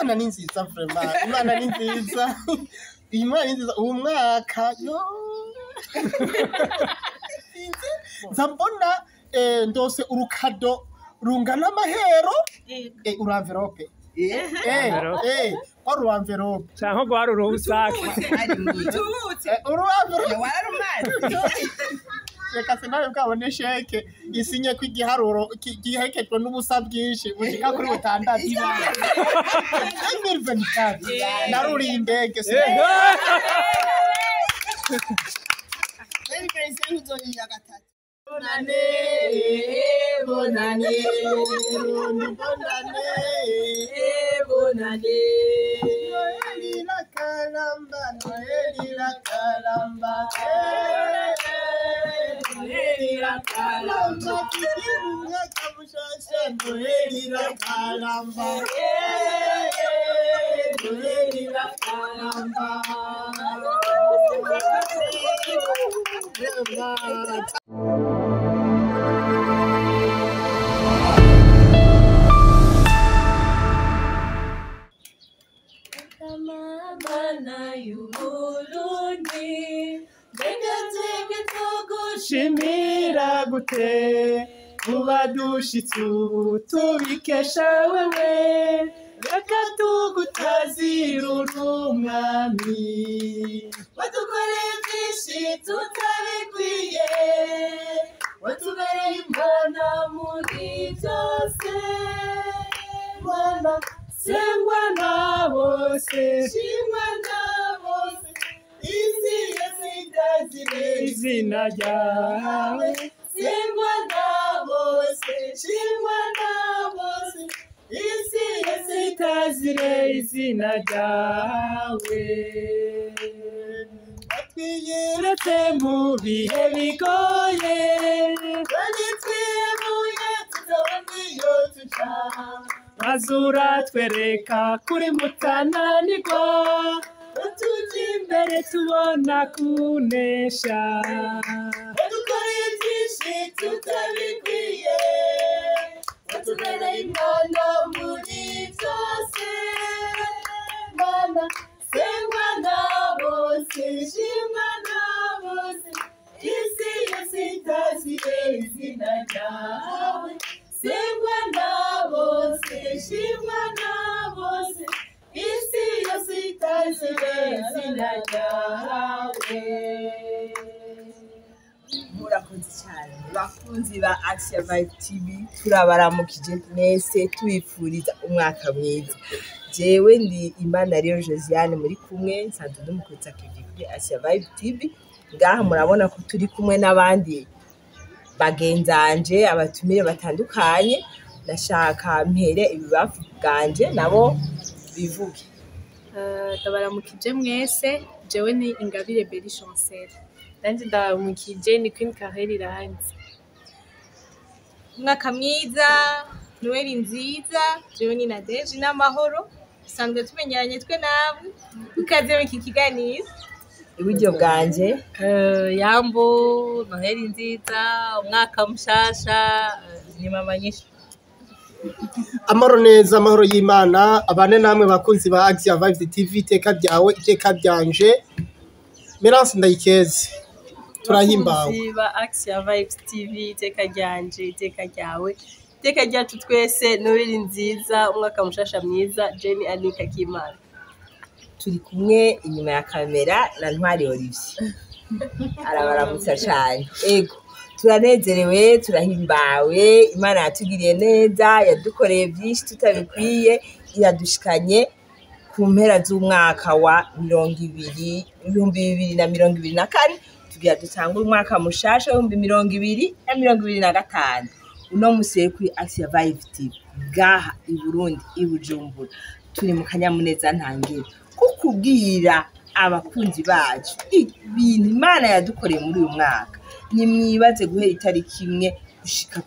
Imana ni nziza vraiment Imana ni nziza Imana ni nziza umwaka yo Zambona ndose urukado rungana amahero uru envelope uru envelope canke gwari urusake uru envelope reka sinawe bwabone sheke isinye ko igiharuro gihekejwe n'ubusa bwinshi bushika kuri 6 naruriye indege Bonane, bonane, bonane, bonane. Noeli la calamba, Noeli la calamba, Noeli la calamba. Kikiruga kamushasha, Noeli la calamba, Noeli la calamba. Mana y'Uburundi Begatege shimira gute kuba dushitse ubu tubikesha wewe reka tugutazira urumwami wadukoreye byinshi tutabikwiye watubereye Imana muri byose Mana sengwa na bose shimwa na bose isi yose itazire izina ryawe sengwa na bose shimwa na bose isi yose itazire izina ryawe twiyeretse mu bihe bigoye kandi twiyemuye tuzabona iyo tuja mazura twereka kuri mutananirwa tuji imbere tubona kunesha wadukoreye byinshi tutabikwiye watubereye Imana muri byose Mana sengwa na bose shimwa na bose isi yose itazire izina ryawe sengwa na bose shimwa na bose isi yose itazire izina ryawe. Murakoze cyane bakunzi ba Asia Vibe TV turabaramukije mwese tubifuriza umwaka mwiza jewe ndi Imana rero Josiane muri kumwe nsanzwe ndumukutsa kuri Asia Vibe TV ngaha murabona ko turi kumwe n'abandi bagenzanje abatumire batandukanye ndashaka mpere ibibafu bwanje nabo bivuge ndabaramukije mwese jewe ni Ingabire Beri Chancel nanje ndabaramukije ni Queen Carrel Iranzi umwaka mwiza Noeli nziza jewe ni Nadege n'amahoro sanzwe tumenyeranye twe namwe ukaze mu iki kiganiro iburyo bwanje Yambo Noheli nziza umwaka mushasha ni mama nyishu Amahoro neza amahoro y'Imana abane namwe bakunzi ba Asia Vibe TV iteka byawe iteka byanje Merance ndayikeze turahimbawe ba Asia Vibe TV iteka ryanje iteka ryawe iteka ryacu twese Noheli nziza umwaka mushasha mwiza Jenny Anika Kimana turi kumwe inyuma ya kamera na Ntwari Olivier arabaramutsa cyane ego turanezerewe turahimbawe Imana yatugiriye neza yadukoreye byinshi tutabikwiye iradushikanye ku mpera z'umwaka wa 2024 tugira dutangura umwaka mushasha wa 2025 uno museye kuri Asia Vibe TV gaha i Burundi i Bujumbura turi mu kanyamuneza ntangira kukubwira abakunzi bacu ibintu Imana yadukoreye muri uyu mwaka ni mwibaze guhera itariki imwe gushika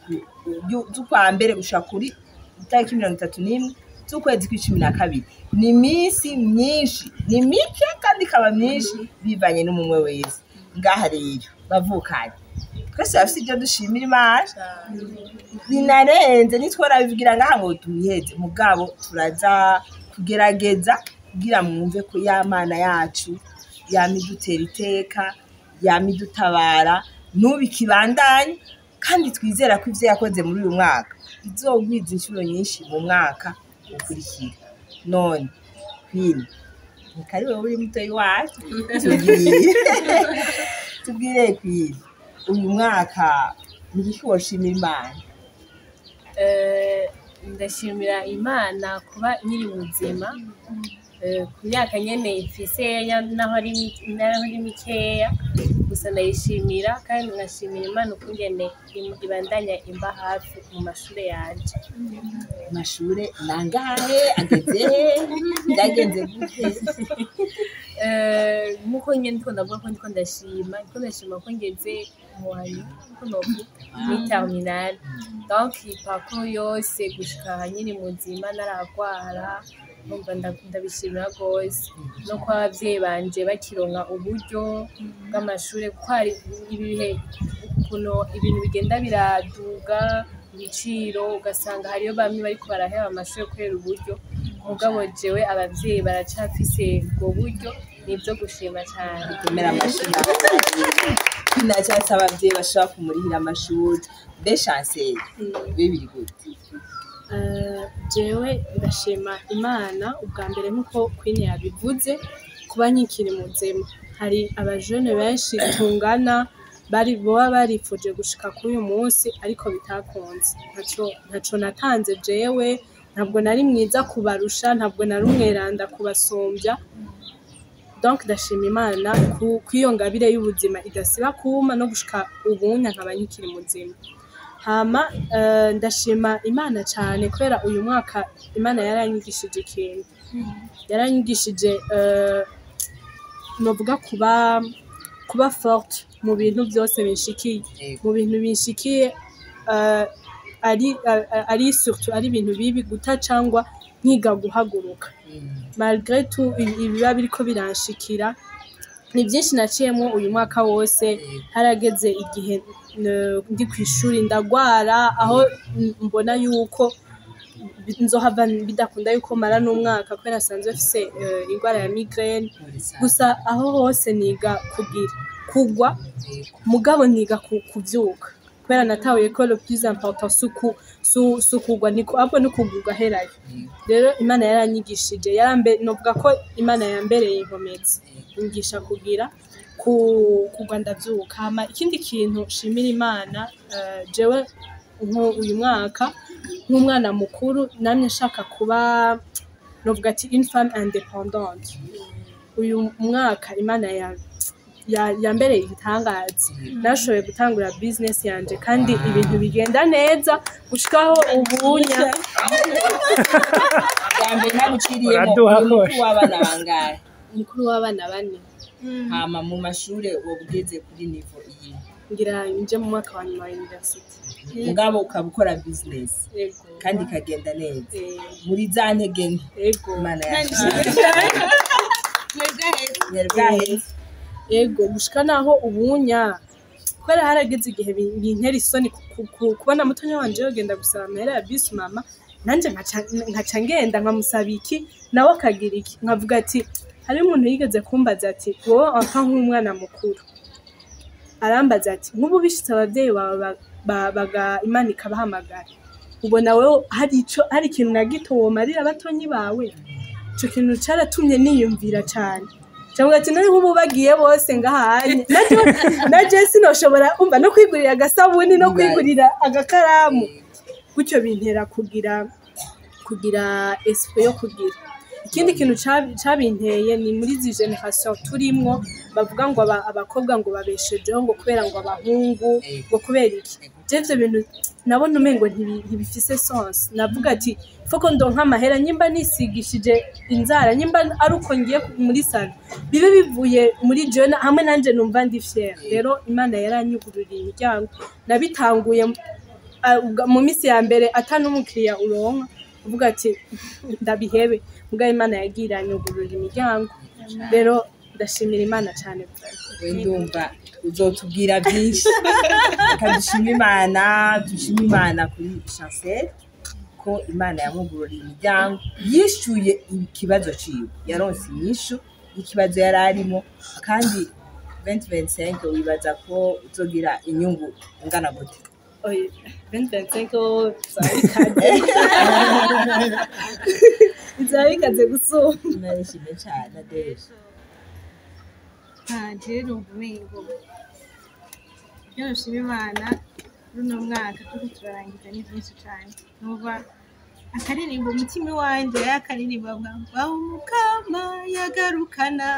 z'ukwa mbere gushika kuri itariki 31 z'ukwezi kwa12 ni iminsi myinshi ni mike kandi ikaba myinshi bivanye n'umwe wese ngaha rero bavukanye twese bafite ibyo dushimira Imana binarenze nitwara bivugira ngaha ngo tuheze mugabo turaza tugerageza kugira mwumve ko ya mana yacu yamidutera iteka yamidutabara n'ubikibandanye kandi twizera ko ivyo yakoze muri uyu mwaka bizogwiza inshuro nyinshi mu mwaka ukurikira. None Queen ni kariwe uri mutoyi wacu tubwire Queen uyu mwaka nigiki woshimira Imana? Ndashimira Imana kuba nyiri ubuzima ku myaka nyene ifise naho ari mikeya, gusa ndayishimira kandi ngashimira Imana ukungene ibandanya imba hafi mu mashure yanje. Amashure nangahe ageze ndagenze gute? Nkuko nyene ndiko ndavuga ko ndiko ndashima ko ngeze mu wanyu ko novuga muri terminale, donc ipako yose gushika nyiri muzima naragwara numva ndabishimira rwose no kwa abavyeyi banje bakironka uburyo bw'amashure kuko hari ibihe kuno ibintu bigenda biraduga ibiciro ugasanga hariyo bamwe bariko baraheba amashure kubera uburyo, mugabo jewe abavyeyi baracafise ubwo buryo nivyo gushima cane. Kumera amashuri nacatse abavyeyi bashobora kumurihira amashuri de chancel bibiri gute? Jewe ndashima Imana ubwa mbere nkuko Queen yabivuze kuba nkikiri muzima. Hari abajene benshi tungana boba barifuje gushika kuri uyu munsi ariko bitakunze. Ntaco natanze jewe, ntabwo nari mwiza kubarusha, ntabwo nari umweranda kubasumbya. Donc ndashima Imana kw'iyo ngabire y'ubuzima idasiba kuma no gushika ubunya nkaba nkikiri muzima. Hama ndashima Imana cyane kubera uyu mwaka Imana yaranyigishije ikintu, yaranyigishije novuga kuba forte mu bintu byose binshikiye, mu bintu binshikiye ari surtout ari ibintu bibi guta cyangwa nkiga guhaguruka. Malgré tout ibiba biriko biranshikira ni byinshi naciyemo uyu mwaka wose. Harageze igihe ndi kwishuri ndagwara aho mbona yuko nzohava bidakunda yuko mara n'umwaka kubera asanzwe afise indwara ya migraine, gusa aho hose niga kugwa mugabo niga kuvyuka kubera natahuye ko le plus important sukugwa niko ahubwo no kugurwa herayo. Rero Imana yaranyigishije novuga ko Imana yambereye inkomezi ingisha kugira kugwa ndavyuka. Hama ikindi kintu shimira Imana jewe uyu mwaka nk'umwana mukuru namye nshaka kuba novuga ati une femme indépendante. Uyu mwaka Imana yambereye igitangaza, nashoboye gutangura business yanje kandi ibintu bigenda neza gushikaho ubunya. Gambe naguciriyemo umukuru w'abana bangahe? Umukuru w'abana 4. Hama mu mashure wobugeze kuri niveau iyi? Ngira nje mu mwaka wa nyuma wa university. Mugabo ukaba ukora business kandi kagenda neza muri za ntege nke Imana yacu. Yego gushika naho ubunya kubera harageze igihe bintera isoni kubona mutonya wanje yogenda gusaba amahera ya bisi mama, nanje nkaca ngenda nkamusaba iki nawe akagira iki, nkavuga ati hari umuntu yigeze kumbaza ati wowe aka nk'umwana mukuru, arambaza ati nk'ubu bishitse abavyeyi baga Imana ikabahamagara ubona wewe hari ikintu na gito womarira abatonyi bawe? Ico kintu caratumye niyumvira cane cyangwa ati nari nk'ubu bagiye bose ngahanye naje sinoshobora umva no kwigurira agasabuni no kwigurira agakaramu, gutyo bintera kugira esprit yo kugira. Ikindi kintu cabinteye ni muri zi generation turimwo bavuga ngo abakobwa ngo babeshejeho ngo kubera ngo abahungu ngo kubera iki. Ivyo bintu nabona umengo ntibifise sens. Navuga ati foko ndonka amahera nyimba nisigishije inzara nyimba ari uko ngiye muri salo bibe bivuye muri jona hamwe nanje numva ndi fier. Rero Imana yaranyugururiye imiryango nabitanguye mu misi ya mbere atanumukiriya uronka uvuga ati ndabihebe, muga Imana yagiranye ugurura imiryango. Rero ndashimira Imana cyane. Ndumva uzotubwira byinshi. Kadushima Imana, dushima Imana kuri Chancel ko imana yamugururiye imiryango yishyuye ikibazo ciwe yaronse inyishu y'ikibazo yari arimo kandi 2025 wibaza ko uzogira inyungu ingana gute 2025 bizaba bikaze gusumba narishimye cyane Deje rero umengo ibyo nshima Imana runo mwaka turi turarangiza ni byinshi cyane nuva akaririmbo umutima wanje yakaririmbo baho Mukama yagarukana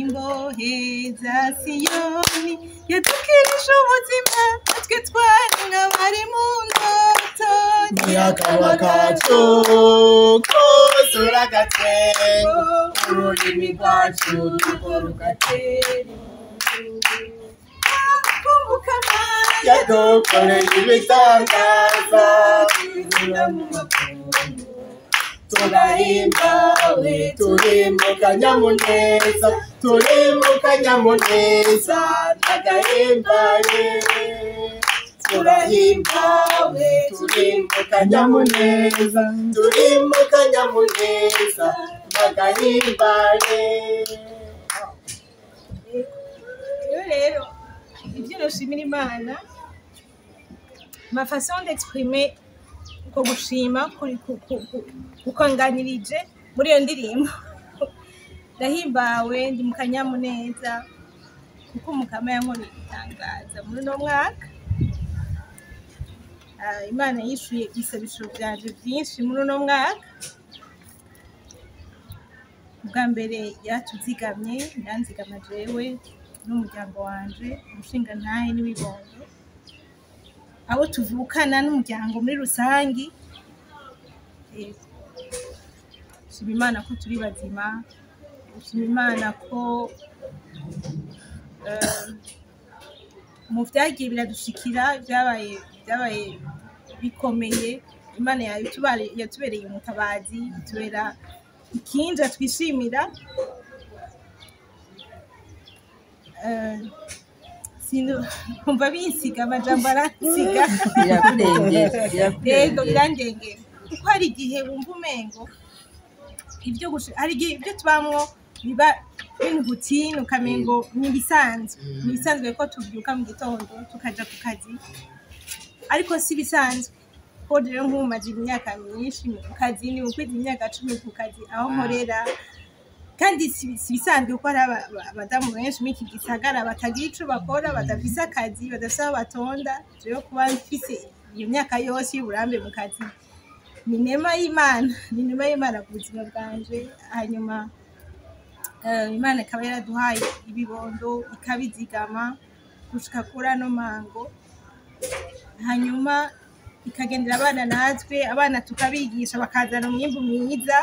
imbohe za Siyoni yadukirije ubuzima natwe twari nk'abari mu ndoto Nyakaba kacu kuzura gatengo ururimi rwacu rugatera yadukoreye ibitangaza turahimbawe turi mu kanyamuneza n'agahimbaye turahimbawe turi mu kanyamuneza n'agahimbaye rero ibyo nshimira Imana ma façon d'exprimer ko gushima kukonganirije muri iyo ndirimbo ndahimbawe ndi mu kanyamuneza kuko Mukama yankoreye igitangaza muri no mwaka Imana yishuye isabisho byanje byinshi muri no mwaka bwa mbere yatuzigamye ndanzigama jewe n'umuryango wanje umushinga ntahe n'ibibondo abo tuvukana n'umuryango muri rusangi shima Imana ko turi bazima shima Imana ko mu vyagiye biradushikira byabaye bikomeye Imana yatubereye umutabazi itubera ikinja twishimira kumva binsiga amajambo aransiga yego birandengera kuko hari igihe wumva umengo hari igihe ibyo tubamwo biba binhutine ukamengo n'ibisanzwe ko tubyuka mu gitondo tukaja ku kazi ariko si bisanzwe ko rero nk'umaze imyaka myinshi mu kazi ni ukwiza imyaka 10 ku kazi aho nkorera kandi si bisanzwe ko ari abadamu benshi muri iki gisagara batagira ico bakora badafise akazi badafise aho batonda rero kuba mfise iyo myaka yose y'uburambe mu kazi ni nema y'Imana ku buzima bwanje hanyuma Imana ikaba yaraduhaye ibibondo ikabizigama gushika kuri ano mango hanyuma ikagendera abana natwe abana tukabigisha bakazana umwimbu mwiza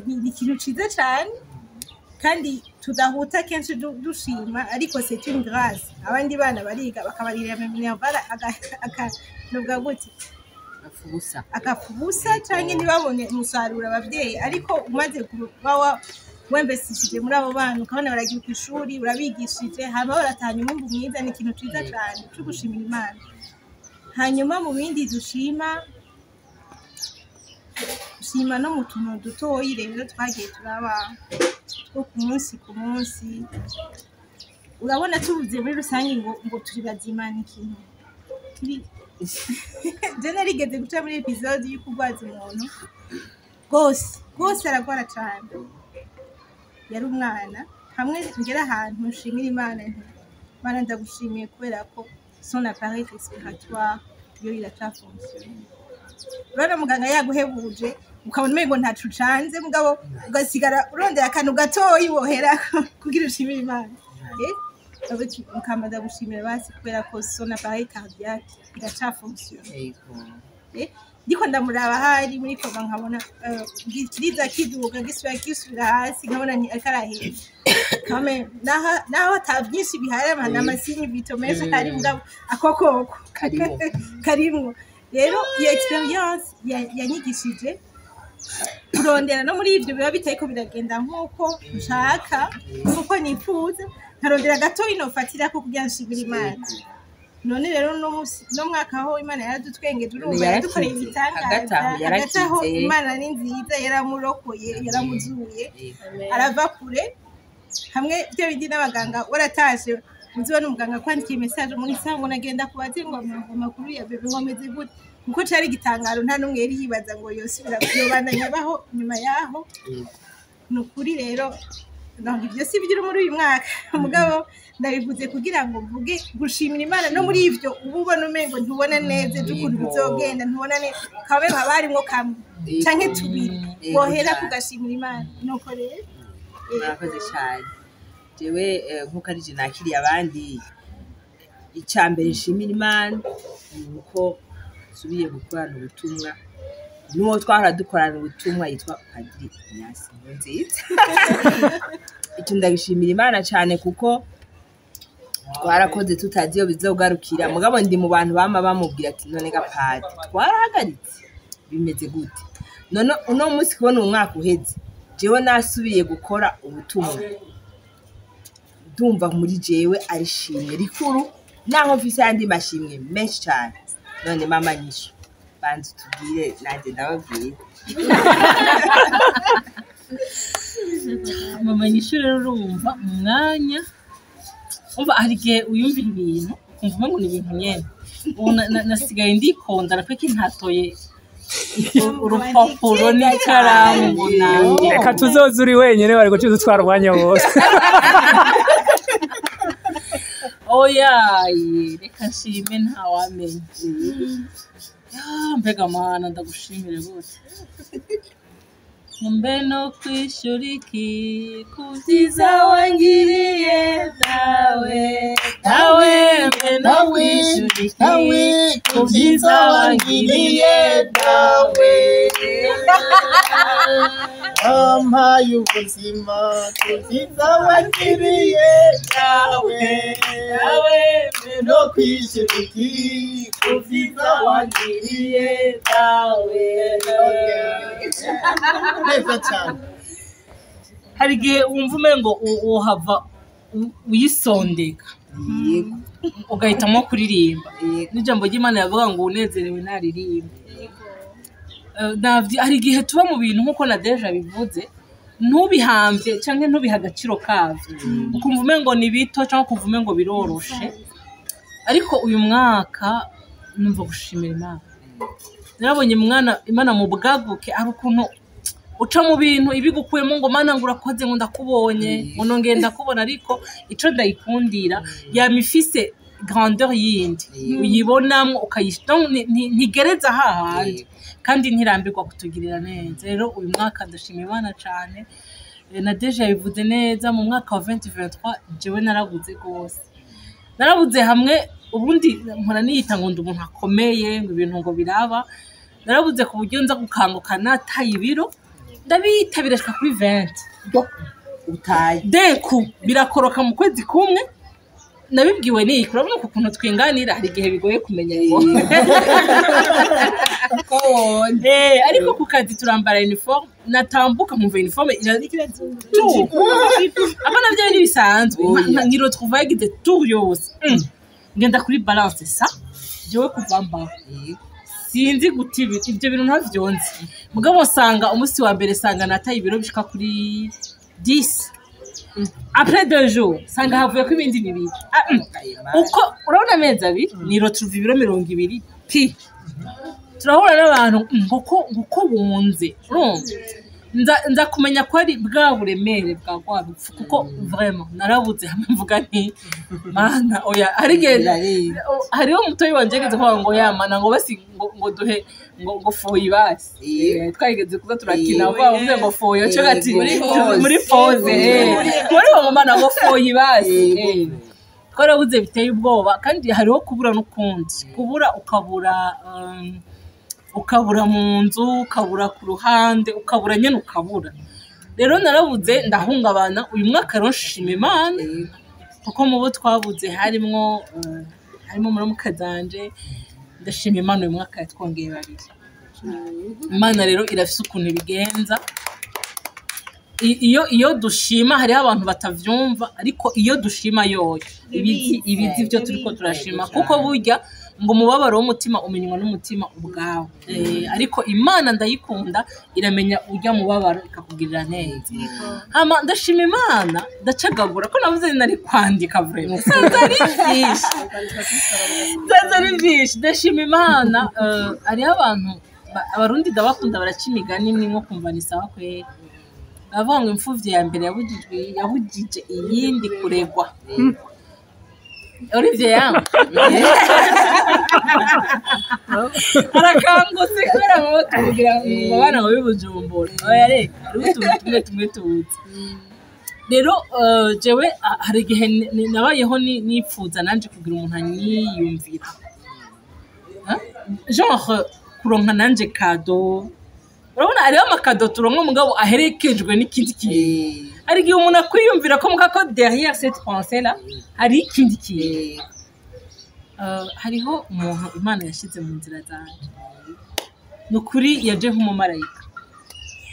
ni ikintu ciza cane kandi tudahuta kenshi dushima ariko c'est une grâce abandi bana bariga bakabarira minervala akanuvuga gute akafubusa canke ntibabone umusaruro abavyeyi ariko umaze kuba wembesishije muri abo bana ukabona baragiye kw'ishuri urabigishije hama baratanya umwimbu mwiza ni ikintu ciza cane cyo gushimira Imana hanyuma mu bindi dushima no mu tuntu dutoyi rero twagiye turaba two ku munsi urabona tubuze muri rusange ngo turi bazima ni ikintu je narigeze guca muri episode y'ukugwaza umuntu rwose aragwara cane yari umwana hamwe ngera ahantu nshimira Imana Imana ndagushimiye kubera ko son appareil respiratoire yo iracafonctionne urabona muganga yaguhebuje ukabona umengo ntacu canze mugabo ugasigara urondera akantu gatoyi wohera kugira ushimire Imana Mukama ndagushimira basi kubera ko son appareil cardiaque iracafonctionne ndiko ndamuraba hari muri koma nkabona kiriza kiduga gisubira hasi nkabona ni akarahera kame naho atavyinshi bihari n'amasinyi bitomesha kari mugabo akokoko karimo rero iyo experience yanyigishije kurondera no muri ivyo biba biteye ko biragenda nkuko nshaka nkuko nifuza nkarondera gato inofatira ko kugira nshimira Imana none rero no mwaka aho Imana yaradutwengeje urumva yadukoreye ibitangaza hagati aho Imana ni nziza yaramurokoye yaramuzuye arava kure hamwe byo bindi n'abaganga waratashe muzibona umuganga kwandikiye message muri sango nagenda kubaza ngo amakuru ya bebe ngomeze gute kuko cari gitangaro nta numwe yari yibaza ngo yosubira kuyobandanya baho nyuma yaho nukuri rero donc ibyo si byo muri uyu mwaka mugabo ndabivuze kugira ngo mvuge gushimira Imana no muri ivyo ububona umengo ntubona neze dukuru bizogenda ntubona ne kabe babarimwo kamwe canke tubiri bohera kugashimira Imana nuko rero murakoze cyane jewe nkuko ari je nakiriye abandi icambere nshimira Imana nuko subiye gukorana ubutumwa nuwo twahora dukorana ubutumwa yitwa Padiri Nyasi nziza icyo ndagishimira Imana cyane kuko twarakoze tutazi iyo bizogarukira mugabo ndi mu bantu bama bamubwira ati none gapadi twarahagaritse bimeze gute none uno munsi kubona umwaka uheze jewe nasubiye gukora ubutumwa ndumva muri jewe ari shimwe rikuru naho mfise andi mashimwe menshi cyane none mama nyisho banzi tubwire nanjye ndababwira mama nyisho rero urumva umwanya umva hari igihe uyumvira ibintu ukumva ngo ni ibintu nyene ubu nasigaye ndikonda napeke ntatoye urupapuro n'ikaramu ngo nanjye reka tuzoze uri wenyine bari guca udutwara umwanya wose oya reka nshime ntawamenya mbega mana ndagushimire gute mbe no kwishura iki ku byiza wangiriye dawe mbe no kwishura iki ku byiza wangiriye dawe wampaye ubuzima ku byiza wangiriye dawe mbe no kwishura iki ku byiza wangiriye dawe neza cyane hari igihe wumva umengo uhava uyisondeka ugahitamo kuririmba n'ijambo ry'Imana yavuga ngo unezerewe naririmba hari igihe tuba mu bintu nk'uko na Deja bivuze ntubihambye cyangwa ntubiha agaciro kavyo ukumva umengo ni bito cyangwa ukumva umengo biroroshe ariko uyu mwaka numva gushimira Imana narabonye Imana mu bwaguke ari ukuntu uca mu bintu ibigukuyemo ngo mana ngo urakoze ngo ndakubonye ngo nongeye ndakubona ariko ico ndayikundira yamifise grandeur yindi uyibonamwo ukayishita ntigereza hahandi kandi ntirambirwa kutugirira neza rero uyu mwaka ndashima Imana cyane na Deja yabivuze neza mu mwaka wa 2023 jewe narabuze gose narabuze hamwe ubundi mpora niyita ngo ndi umuntu akomeye ngo ibintu ngo biraba narabuze ku buryo nza gukanguka nataye ibiro ndabitabira shika kuri 20 utaye deku birakoroka mu kwezi kumwe nabibwiwe ni kurabona ukuntu twinganira hari igihe bigoye kumenya ngo ariko ku kazi turambara uniform natambuka mu uniform abana byo ni bisanzwe nkiro trouver yagize tour yose ngenda kuri balance ça jewe kuvamba sinzi guti ibyo bintu ntavyonze mugabo sanga umunsi wa mbere sanga nataye ibiro bishika kuri 10 après 2 jours sanga havuye ko ibindi bibiri uko urabona amezi abiri ni retrouve ibiro 200 pi turahura n'abantu nguko bunze nza kumenya ko ari bwa buremere bwa rwarupfu kuko vraiment narabuze hamwe mvuga nti mana oya hariho umutoyi wanje ageze kwa ngo yamana ngo basi ngo duhe ngo foyi basi twageze kuza turakina bavuze ngo foyo cyo gati muri pause muri ngo mana ngo foyi basi twarabuze biteye ubwoba kandi hariho kubura n'ukundi kubura ukabura mu nzu ukabura ku ruhande ukabura nyene ukabura rero narabuze ndahungabana uyu mwaka ronshima Imana kuko mu bo twabuze harimo muri mukazanje ndashima Imana uyu mwaka yatwongeye babiri Imana rero irafise ukuntu ibigenza iyo dushima hariho abantu batavyumva ariko iyo dushima yoyo ibizi byo turiko turashima kuko burya ngo umubabaro w'umutima umenywa n'umutima ubwawe ariko Imana ndayikunda iramenya urya mubabaro ikakugirira neza hama ndashima Imana ndacagagura ko navuze nari kwandika vraiment ari byinshi ndashima Imana hariho abantu abarundi ndabakunda baraca imigani imwe nko kumva ni sawa kwera bavuga ngo imfuvyi ya mbere yabujije iyindi kuregwa Olivier yangu arakangutse kubera ngo tuvugira ngo abana ngo bibujumbura oya reka ari tumwe tuzi rero jewe hari igihe nabayeho nipfuza nanje kugira umuntu anyiyumvira genre kuronka nanje kado urabona ariho amakado turonka mugabo aherekejwe n'ikindi kintu hari igihe umuntu akwiyumvira ko mukako derrière cette pensée là hari ikindi kintu hariho umuntu Imana yashize mu nzira zanje nukuri yaje nk'umumarayika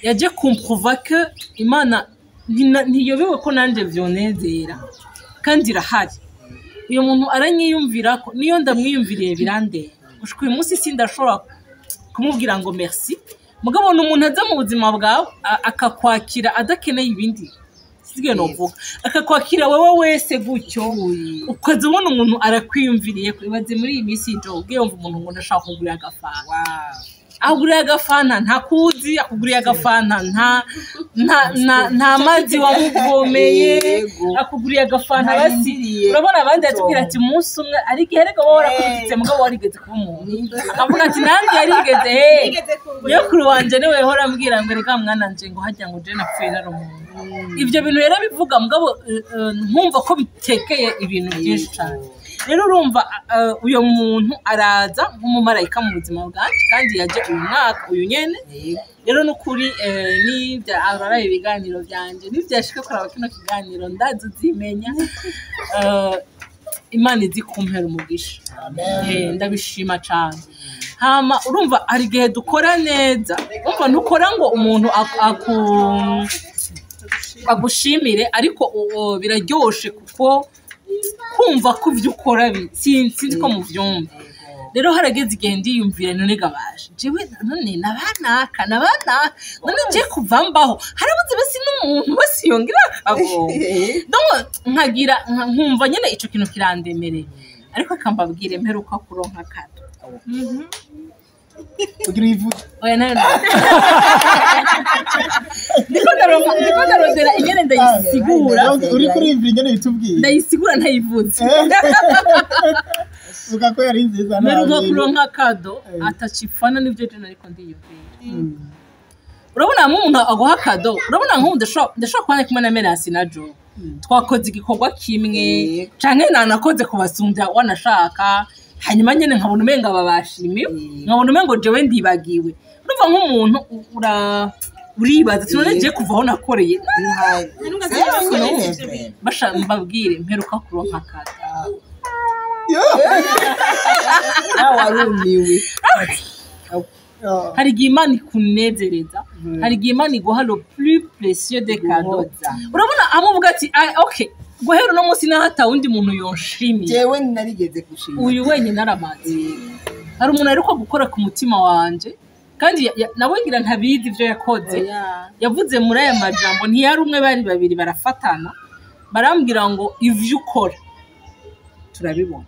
yaje kumprova que Imana ntiyobewe ko nanje vyonezera kandi irahari uyu muntu aranyiyumvira ko niyo ndamwiyumviriye birandera gushika uyu munsi sindashobora kumubwira ngo merci mugabo n'umuntu aza mu buzima bwawe akakwakira adakeneye ibindi sigiye no vuga akakwakira wewe wese gutyo ukaza ubona umuntu arakwiyumviriye kwibaze muri iyi minsi y'ijoro ugiye wumva umuntu ngo ndashaka kugurira agafana ahuguriye agafana ntakuzi akuguriye agafana nta mazi wamuvomeye akuguriye agafana basi urabona abandi atubwira ati umunsi umwe ari igihe rega wowe warakubitse mugabo warigeze kuba umuntu akavuga ati nanjye yarigeze niyo kuri wanje niwe hora ambwira ngo rega mwana nje ngo hajya ngo je napfuye nari umuntu ibyo bintu rero bivuga mugabo nkumva ko bitekeye ibintu byinshi cyane rero urumva uyo muntu araza nk'umumarayika mu buzima bwacu kandi yaje uyu mwaka uyu nyene rero nukuri nibya arara ibiganiro byanje nibyashika kuraba kino kiganiro ndazi uzimenya Imana izi kumpera umugisha ndabishima cyane hama urumva hari igihe dukora neza umva ntukora ngo umuntu agushimire ariko biraryoshe kuko kumva ko ivyo ukora sinzi ko muvyumva rero harageze igihe ndiyumvira none gabaje jewe none nabanaka none je kuvambaho harabuze basi n'umuntu basi yongira akabo donc nkagira nkumva nyene ico kintu kirandemereye ariko akambabwire mperuka kuronka kado kugira ivuze oya nayo ndiko ndarondera ingene ndayisigura uri kurivira ingene bitubwiye ndayisigura ntayivuze uvuga ko yari nziza mperuka kuronka kado atacifana n'ivyo je nariko ndiyumvira urabona umuntu aguha kado urabona nk'ubu ndashobora kubana kumwe na Merasi na Jo twakoze igikorwa kimwe canke nanakoze kubasumbya wanashaka hanyuma nyene nkabona umenga babashimiye nkabona umengo jewe ndibagiwe urumva nk'umuntu uribaza tunone je kuva aho nakoreye basha mbabwire mperuka kuronka kado warumiwe hari igihe Imana ikunezereza hari igihe Imana iguha le plus précieux des cadeaux urabona amuvuga ati okay guhera no munsi nahata undi muntu yonshimiye jewe narigeze gushima uyu wenyine naramaze hari umuntu ariko gukora ku mutima wanje kandi nawe ngira ntabizi ivyo yakoze yavuze muri aya majambo ntiyari umwe bari babiri barafatana barambwira ngo ivyo ukora turabibona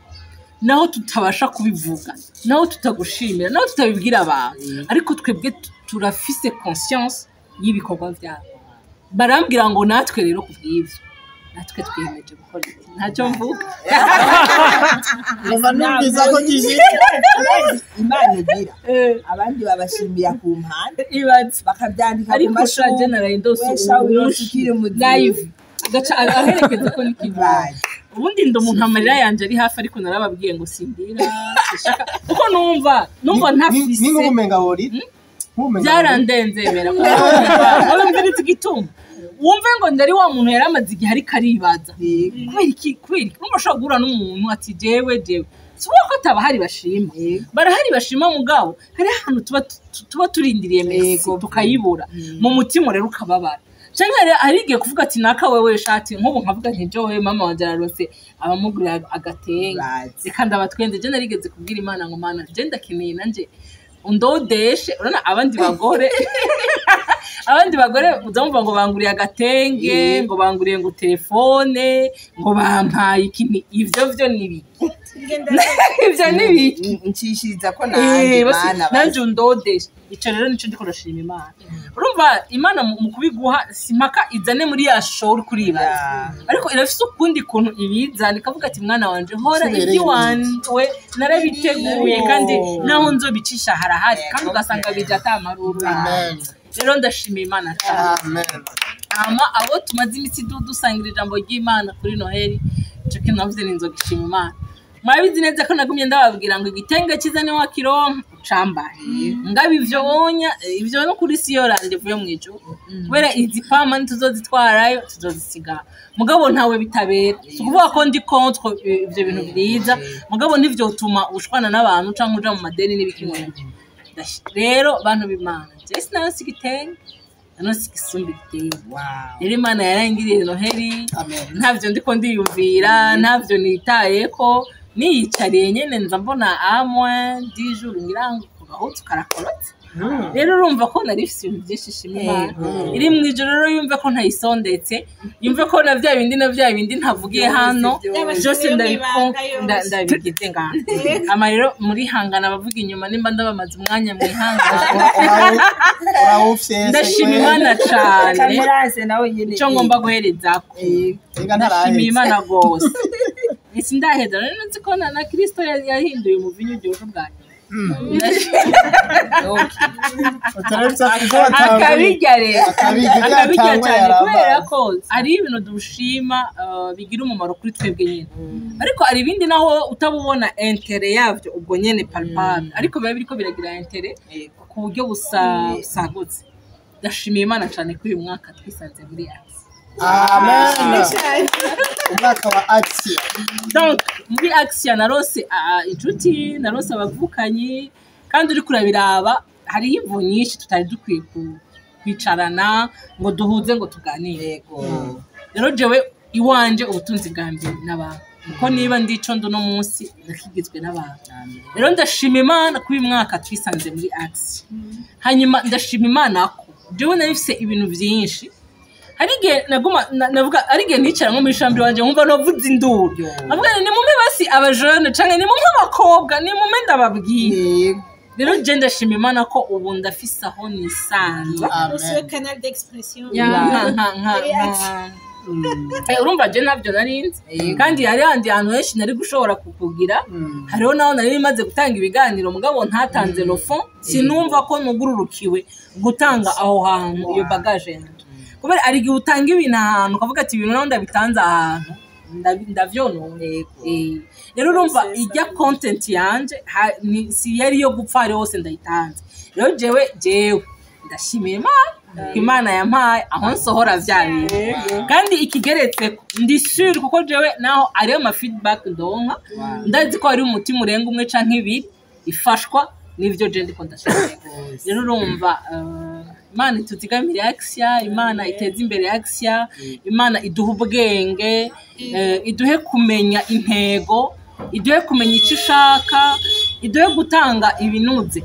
naho tutabasha kubivuga naho tutagushimira naho tutabibwira abantu ariko twebwe turafise conscience y'ibikorwa byabo barambwira ngo natwe rero kubw'ivyo natwe twiyemeje gukora ntacyo mvuga Umva numvise ko gihe Imana igira abandi babashimira ku mpande ibaze bakabyandika ku ariko mashusho shanje ushikire mu live agaca aherekeza ko nikibaye ubundi ndo umuntu amarira yanje ari hafi ariko narababwiye ngo sindira sishaka kuko numva ntafise ningo kumenga hori byarandenzemera wowe mvirize igituma wumve ngo ndari wa muntu yaramaze igihe ariko aribaza kubera iki numva ushobora guhura n'umuntu ati jewe sibuka ko atabahari bashima barahari bashima mugabo hari ahantu tuba turindiriye mesi tukayibura mu mutima rero ukababara canke hari igihe kuvuga ati naka wewe shati nk'ubu nkavuga nti jowe mama wanje ararose abamugurira agatenge reka ndabatwenze je narigeze kubwira Imana ngo Mana je ndakeneye nanje undodeshe urana abandi bagore uzamva ngo banguriye agatenge ngo banguriye ngo telefone ngo bampaye ikini ivyo nibi ivyo nibi ncishiriza ko nanje undodeshe ico rero nico ndiko ndashima Imana urumva Imana mu kubiguha simpaka izane muri ya show kuribaza ariko irafise ukundi kuntu ibizana ikavuga ati mwana wanje hora ibyo wanje narabiteguye kandi naho nzobicisha harahari kandi ugasanga bija atamaruru rero ndashima Imana cyane abo tumaze imitsi dusangira ijambo ry'Imana kuri Noheli cyo kintu navuze ninzogishima Imana mwabizi neza ko nagumye ndababwira ngo igitenge kizane wa kironka ucambaye ngabe ivyo no kuri siyo randevuye mu ijuru kubera izi pama ntuzozitwarayo tuzozisiga mugabo ntawe bitabera kuvuga ko ndi contre ivyo bintu byiza mugabo nivyo utuma ushwana n'abantu canke uja mu madeni n'ibikimwe rero bantu b'Imana Jesse nayo sigitenge ano sikisumbi gitenge rero Imana yarangiriye Noheli ntavyo ndiko ndiyumvira ntavyo nitayeko niyicariye nyene nza mbona amwe dijuru ngirango kugahutu karakorotse rero urumva ko narifise ibintu byinshi shimira iri mu ijoro rero yumve ko ntayisondetse yumve ko na bya bindi ntavugiye hano byose ndabigize ngana ama rero muri hangana bavuga inyuma nimba ndabamaze umwanya mu ihangana ndashima Imana cyane icyo ngomba guherezako ndashima Imana gose isi ndaheza rero nzi ko na Kristo yahinduye umuvinyu uryoshye bwanjye akabirya cyane kubera ko ari ibintu dushima bigira umumaro kuri twebwe nyine ariko ari ibindi naho utabubona intere yavyo ubwo nyene palpable ariko biba biriko biragira intere ku buryo busagutse ndashimiye Imana cyane kuri uyu mwaka twisanze muri amen umwaka wa Axia donc muri Axia narose inshuti narose abavukanyi kandi uri kurabiraba hari imvo nyinshi tutari dukwiye kwicarana ngo duhuze ngo tuganire rero jewe iwanje ubutunzi bwa mbere n'abantu kuko niba ndico ndo no munsi nakigizwe n'abantu rero ndashima Imana kuri uyu mwaka twisanze muri Axia hanyuma ndashima Imana ko jewe narifise ibintu byinshi harige navuga harige nicara nko muri shambire wanje nkumva novuza induru avuga ni mume basi abajone canke ni mume abakobwa ni mume ndababwiye rero je ndashima Imana ko ubu ndafise aho nisanze ce canal d'expression urumva je navyo narinzi kandi hari handi hantu henshi nari gushobora kukugira hariho naho nari maze gutanga ibiganiro mugabo ntatanze le fond sinumva ko nugururukiwe gutanga aho hantu iyo bagage yanjye kubera ari gihe utanga ibintu ahantu ukavuga ati ibintu naho ndabitanze ahantu ndavyononye rero urumva ijya content yanje si yari yo gupfa ari hose ndayitanze rero jewe ndashimiye Imana yampaye aho nsohora vya bintu kandi ikigeretse ndi sure kuko jewe naho ari ama feedback ndonka ndazi ko ari umutima urenga umwe canke ibiri ifashwa nivyo je ndiko ndashaka rero urumva Imana ituzigamire Axia Imana iteze imbere Axia Imana iduha ubwenge iduhe kumenya intego iduhe kumenya icyo ushaka iduhe gutanga ibinuze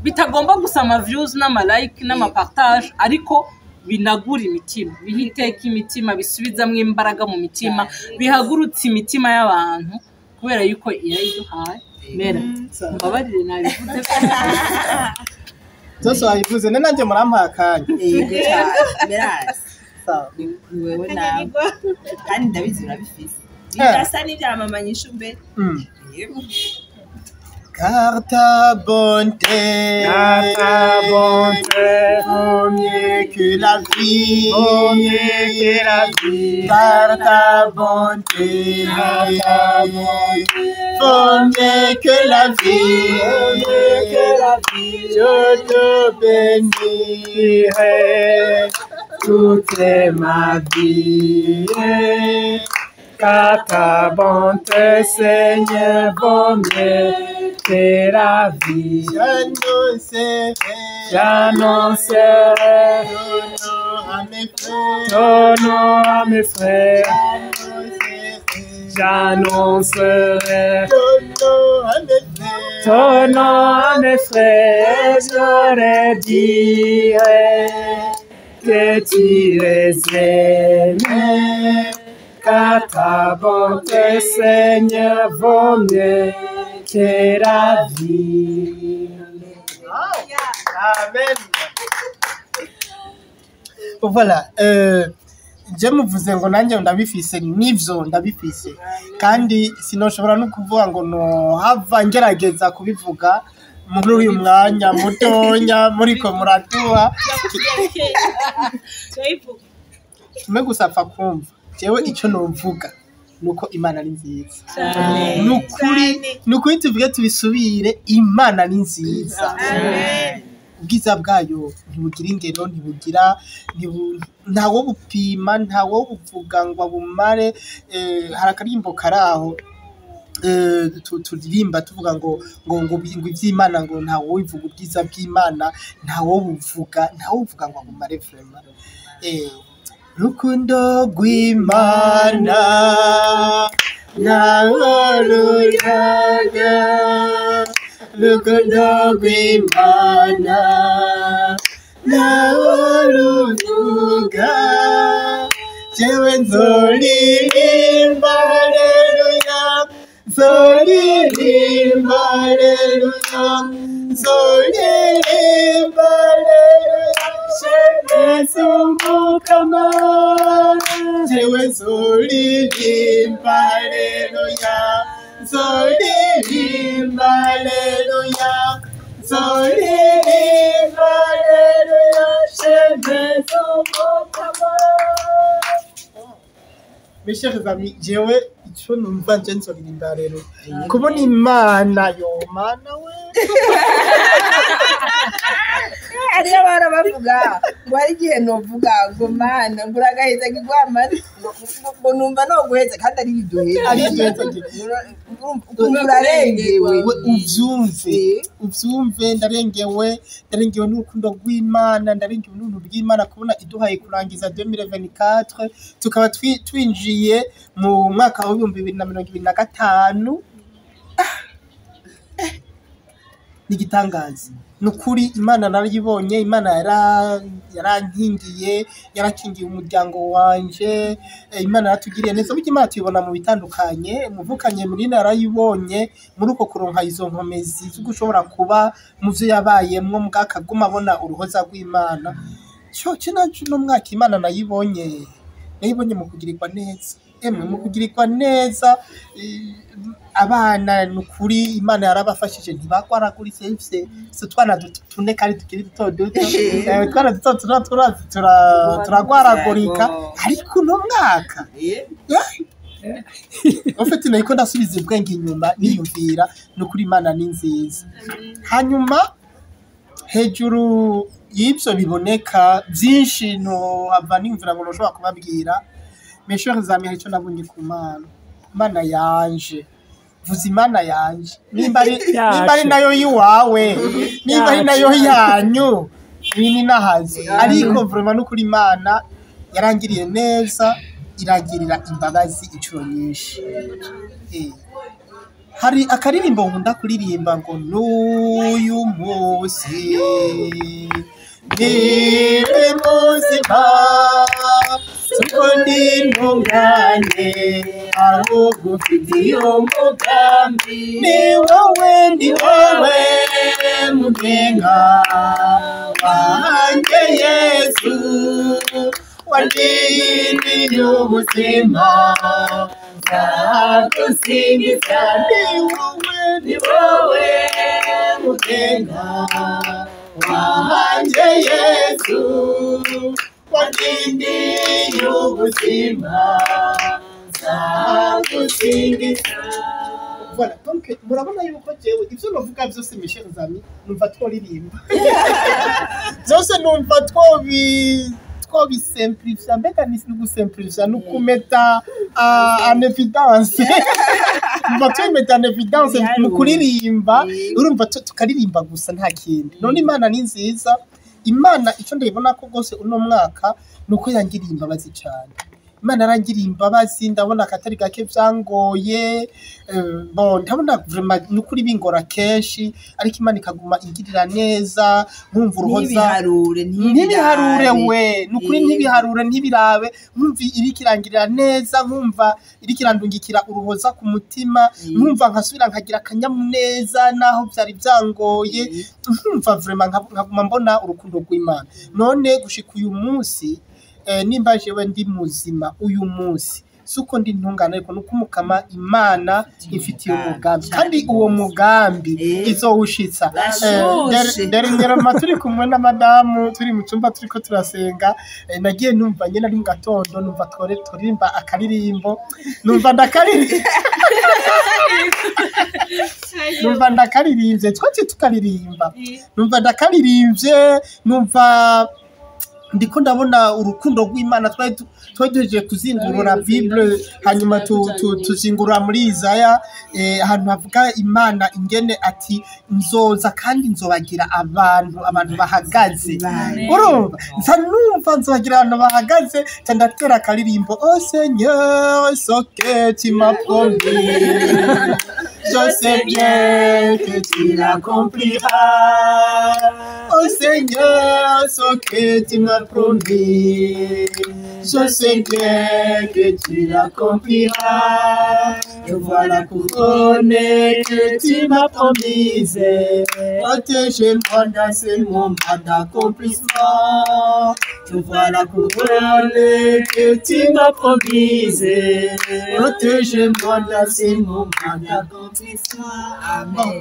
bitagomba gusama views n'ama like n'ama partage ariko binagura imitima bihiteka imitima bisubizamwe imbaraga mu mitima bihagurutse imitima y'abantu kubera yuko irayiduhaye mera mbabarire nabivuze Zose wabivuze nanjye murampaye akanya yego cyane berasi ni wewe nawe kandi ndabizi urabifise bidasa n'ibyamamanyisha imbere yego ta bonté vaut mieux que la vie, car ta bonté vaut mieux que la vie, je te bénirai toute ma vie. Car ta bonté, Seigneur, vaut mieux que la vie. J'annoncerai à mes frères, ton nom à mes frères, j'annoncerai ton nom à mes frères, je leur dirai que tu es aimé, car ta bonté, Seigneur, vaut mieux que la vie. Amen. Voilà, je muvuze ngo nanjye ndabifise nivyo ndabifise kandi sinoshobora no kuvuga ngo no hava ngerageza kubivuga muri uyu mwanya mutonya muriko muratuha tume gusapfa kumva jewe icyo novuga nuko Imana ari nziza nukuri tuvuge tubisubire Imana ni nziza ubwiza bwayo ntibugira ingero ntibugira ntawo bupima ntawo buvuga ngo abumare hari akarimbo karaho turirimba tuvuga ngo iby'Imana ngo ntawo bivuga ubwiza bw'Imana ntawo buvuga ngo abumare vraiment rukundo rw'Imana naho ruyaga rukundo rw'Imana naho ruvuga jewe nzoririmba haleluya nzoririmba haleluya nzoririmba haleluya jewe umukama jewe nzoririmba haleluya nzoririmba haleluya nzoririmba haleluya jewe umukama. Mes chers amis, jewe icyo numva nje nzoririmba rero kubona Imana yo mana we ariyo bara bavuga ngo ari gihe novuga ngo mana ngo uragaheza kigwama ngo numva no guheza kandi ari biduhe ari byo urarengewe ubyumve ndarengewe n'urukundo rw'Imana ndarengewe n'ubuntu bw'Imana kubona iduhaye kurangiza 2024 tukaba twinjiye mu mwaka wa 2025 nigitangaza nukuri Imana narayibonye Imana yarankingiye yarakingiye umuryango wanje Imana yatugiriye neza burya Imana tuyibona mu bitandukanye muvukanye muri narayibonye muri uko kuronka izo nkomezi zugushobora kuba mu byo yabayemwo mugakaguma abona uruhoza rw'Imana cyo kinaje no mwaka Imana nayibonye mu kugirirwa neza mu kugirirwa neza abana nukuri Imana yarabafashije ntibakwaragurize se twana tune kandi tukiri duto twana duto turagwaragurika ariko no mwaka ofite niko ndasubiza ubwenge inyuma niyumvira nukuri Imana ni nziza hanyuma hejuru y'ibyo biboneka byinshi no ava nimvira ngo nshobora kubabwira mes chers amis hari icyo nabonye ku Mana yanje vuza Imana yanje nimba ari nayo yiwawe nimba ari nayo yanyu nini nahaze ariko vraiment n'ukuri Imana yarangiriye neza iragirira imbabazi incuro nyinshi hari akaririmbo nkunda kuririmba ngo n'uyu munsi niwe muzima suko ndi ntunganye ahubwo ufitiye umugambi ni wowe mugenga wanjye Yesu wandindiye ubuzima nzagusingiza ni wowe mugenga wanjye Yesu wandindiye ubuzima nzagusingiza. Voilà, donc murabona yuko jewe ivyo novuga byose mes chers amis numva tworirimba byose numva twobisimplifia mbega ni gusimplifia no kumeta en évidence numva twimeta en évidence mu kuririmba urumva tukaririmba gusa nta kindi none Imana ni nziza Imana icyo ndayibona ko rwose uno mwaka ni uko yangiriye imbabazi cyane. Imana yarangiriye imbabazi, ndabona akatari gake byangoye, ndabona vraiment n'ukuri bingora kenshi, ariko Imana ikaguma ingirira neza, nkumva uruhoza ntibiharure we, n'ukuri ntibiharure ntibirabe, nkumva iriko irangirira neza, nkumva iriko irandungikira uruhoza ku mutima, nkumva nkasubira nkagira akanyamuneza naho byari byangoye, nkumva vraiment nkaguma mbona urukundo rw'Imana. None gushika uyu munsi nimba jewe ndi muzima uyu munsi suko ndi ntungana ariko nuko umukama Imana ifitiye umugambi, kandi uwo mugambi izowushitsa. Ndero turi kumwe na madamu turi mu cyumba turiko turasenga, nagiye numva nyene ari mu gatondo, numva turirimba akaririmbo, numva ndakaririmbye twati tukaririmba, numva ndakaririmbye, numva ndiko ndabona urukundo rw'Imana. Twagejeje kuzingurura Bible, hanyuma tuzingurura muri Isaya, ahantu havuga Imana ingene ati nzoza kandi nzobagira abantu bahagaze. Urumva numva nzobagira abantu bahagaze, ndatera akaririmbo, oh Seigneur ce que tu m'as promis, je sais bien que tu l'accompliras. Oh Seigneur ce que tu m'as promis, je sais bien que tu l'accompliras. Et voilà couronne que tu m'as promise, protège-moi dans ce moment d'accomplissement. Et voilà couronne que tu m'as promise, protège-moi dans ce moment d'accomplissement. Amen.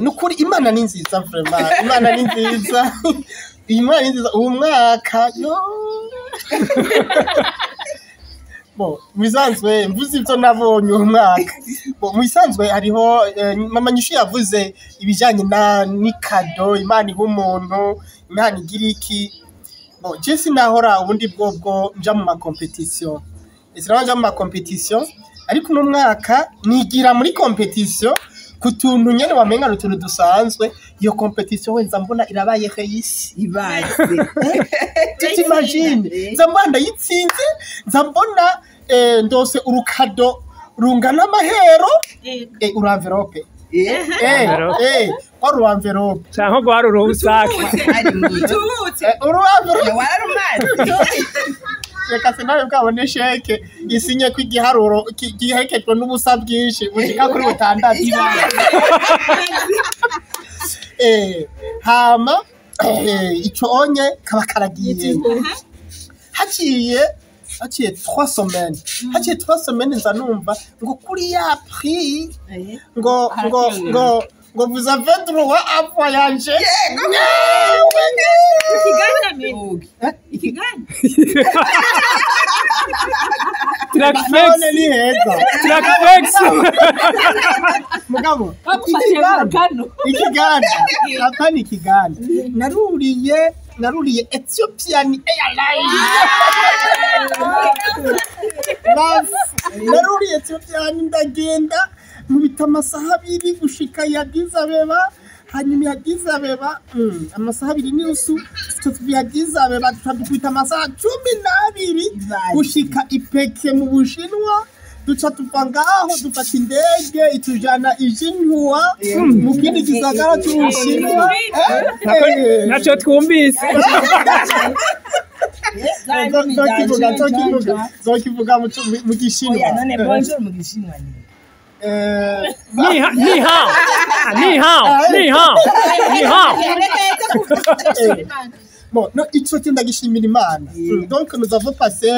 Nukuri Imana ni nziza vraiment, Imana ni nziza. Imana ni nziza uwo mwaka yo. Mwisanzwe mvuze ibyo nabonye uwo mwaka. Mwisanzwe hariho mama nyishu yavuze ibijanye n'ikado Imana iha umuntu, Imana igira iki. Je sinahora ubundi bwo nja mu ma competition. Nja mu ma competition, ariko uno mwaka nigira muri competition kutuntu nyene wamenga n'utuntu dusanzwe. Iyo competition wenza mbona irabaye heyisi ibaze. T'imagine nzambona ndayitsinze, nzambona ndose urukado rungana amahero, uru envelope uru envelope cyangwa gwari urubusake uru envelope wararumaze. Reka sinawe bwabone sheke isinye ko igiharuro gihekejwe n'ubusa bwinshi bushika kuri 6. Hama ico onye kaba karagiye haciye 3 semaines. Haciye 3 semaines nza numva ngo kuri ya prix ngo vous avez droit à voyager. Mugabo ikiganda naruriye Ethiopian Airlines. Naruriye Ethiopian ndagenda mu bitamasaha 2 gushika ya Addis Abeba, hanyuma ya Addis Abeba amasaha 2 n'inusu tuvuye Addis Abeba tutadukwita amasaha 12 gushika Ipeke mu Bushinwa. Duca tuva ngaho dufata indege itujana Ijinhua mu kindi gisagara cy'Ubushinwa. Naco twumvise zokivuga mu Gishinwa. None bonjour mu Gishinwa ni hao. Bon, non, il ndagishimira Imana. Donc nous avons passé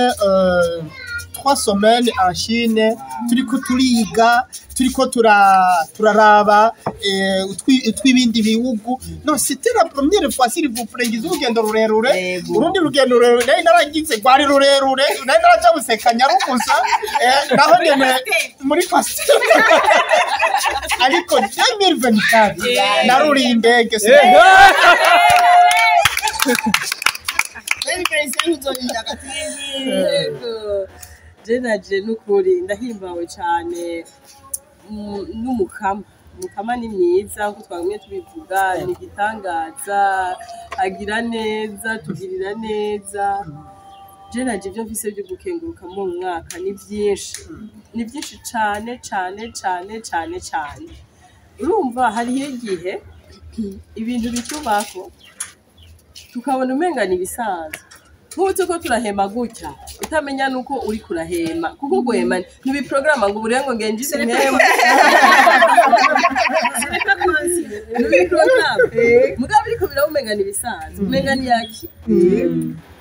3 semaines en Chine, turiko turiga, turiko turaraba twibindi bihugu. Non, c'était la première fois s'il vous plaît ngize urugendo rurerure. Urundi rugendo rurerure naragize gwari rurerure, naraja busekanya rukusa naho nyene muri fast. Ariko 2024 naruri indege. Jenaje nukuri ndahimbawe cyane n'umukama Mukama ni mwiza nkuko twagumye tubivuga ni igitangaza agira neza tugirira neza je naje ibyo mfise byo gukenguruka mu mwaka ni byinshi cyane urumva hari igihe ibintu bitubako tukabona umengana ibisanzwe nk'ubu ko turahema gutya utamenya nuko uri kurahema kuko guhema ntibiprograma ngo uburengo ngenjize impema ntibiprograma mugabo ariko birawumengana ibisanzwe umengana yaki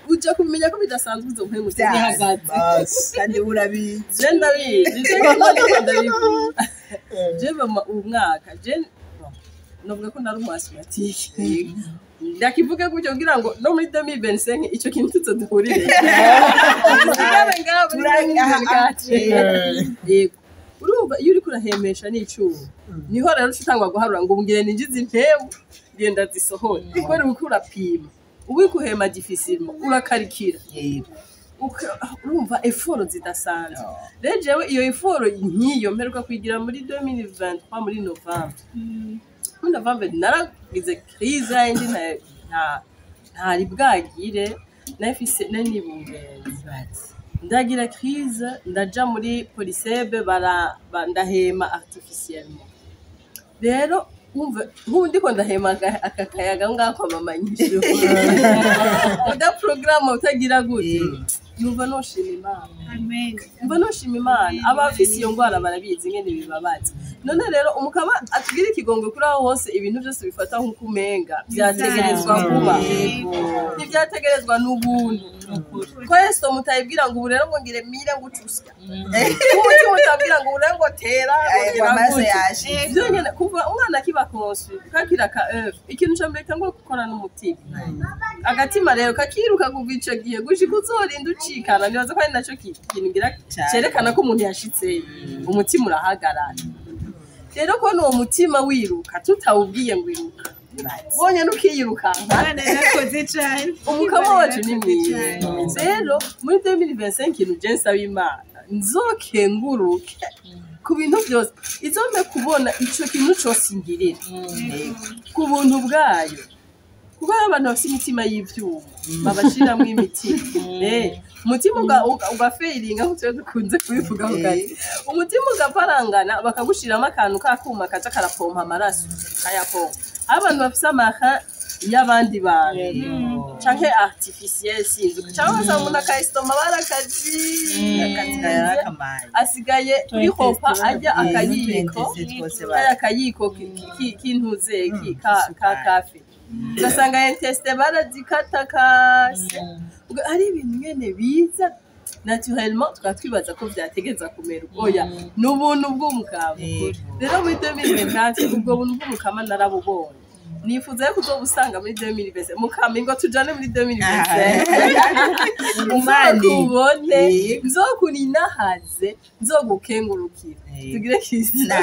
uja kumenya ko bidasanzwe uzo mpemu zihagaze kandi urabizi je ndabizi je mama umwaka je novuga ko nari umuasimatike ndakivuga gutyo kugira ngo no muri 2025 ico kintu tuzoduhurire urumva iyo uri kurahemesha n'icuma niho rero utangwa guharura ngo ngire ninjize impemu genda zisohora kuko uri kurapima ubu kuhema difficile urakarikira urumva effort zidasanzwe rero jewe iyo effort nkiyo mperuka kwigira muri 2023 muri November naragize crise indi ntari bwagire nafise nanibungenzi ndagira crise ndaja muri polisebe ndahema artificiellement rero nk'undi ko ndahema akakayaga ngako mamanyisho uda programme utagira gute numva noshima Imana amen numva noshima Imana abafisi iyo ngwara barabizi ngene bibabaza none rero umukama atubwira ikigongo kuri aho hose ibintu byose bifata nk'uko umenga byategerezwa kuba ntibyategerezwa n'ubuntu Questo mutayibwira ngo urero ngo ngire mire ngo ucusya umuti mutabwira ngo urero ngo tera amaze yaje byonyene kuva umwana kibakonsu kakira ka ikintu cyambere cyangwa gukora n'umutima agatima rero kakiruka kuva ico gihe gushika uzorinda ucikana nibaza ko ari naco kintu ngira cerekana ko umuntu yashitse umutima urahagarara rero ko no mutima wiruka tutawubwiye ngo iruka bonye nukiyirukanka narakoze cyane umukama wacu ni mwiza rero muri 2025 ikintu je nsaba Imana nzokenguruke ku bintu byose izombe kubona ico kintu cyose ngirira ku buntu bwayo kuko abantu bafite imitima y'ivyuma babashiramo imitima umutima ugafeiringa nk'utwe dukunze kubivuga mu kazi umutima ugaparangana bakagushiramo akantu kakuma kaza karapompa amaraso kayapompa abantu bafite amaka y'abandi bantu canke artificiel sinzi cyangwa se umuntu akayistoma barakazi asigaye kuri hopa ajya akayiko kintuze ka kafe ugasanga inteste barazikatakase hari ibintu nyene biza naturellement twatwibaza ko vyategeza kumera oya n'ubuntu bw'umukama rero muri 2024 ubwo buntu bw'umukama narabubonye nifuza ko uzobusanga muri 2020 mukama ngo tujane muri 2020 umani ubone nzokuninahaze nzogukengurukira tugire Kristo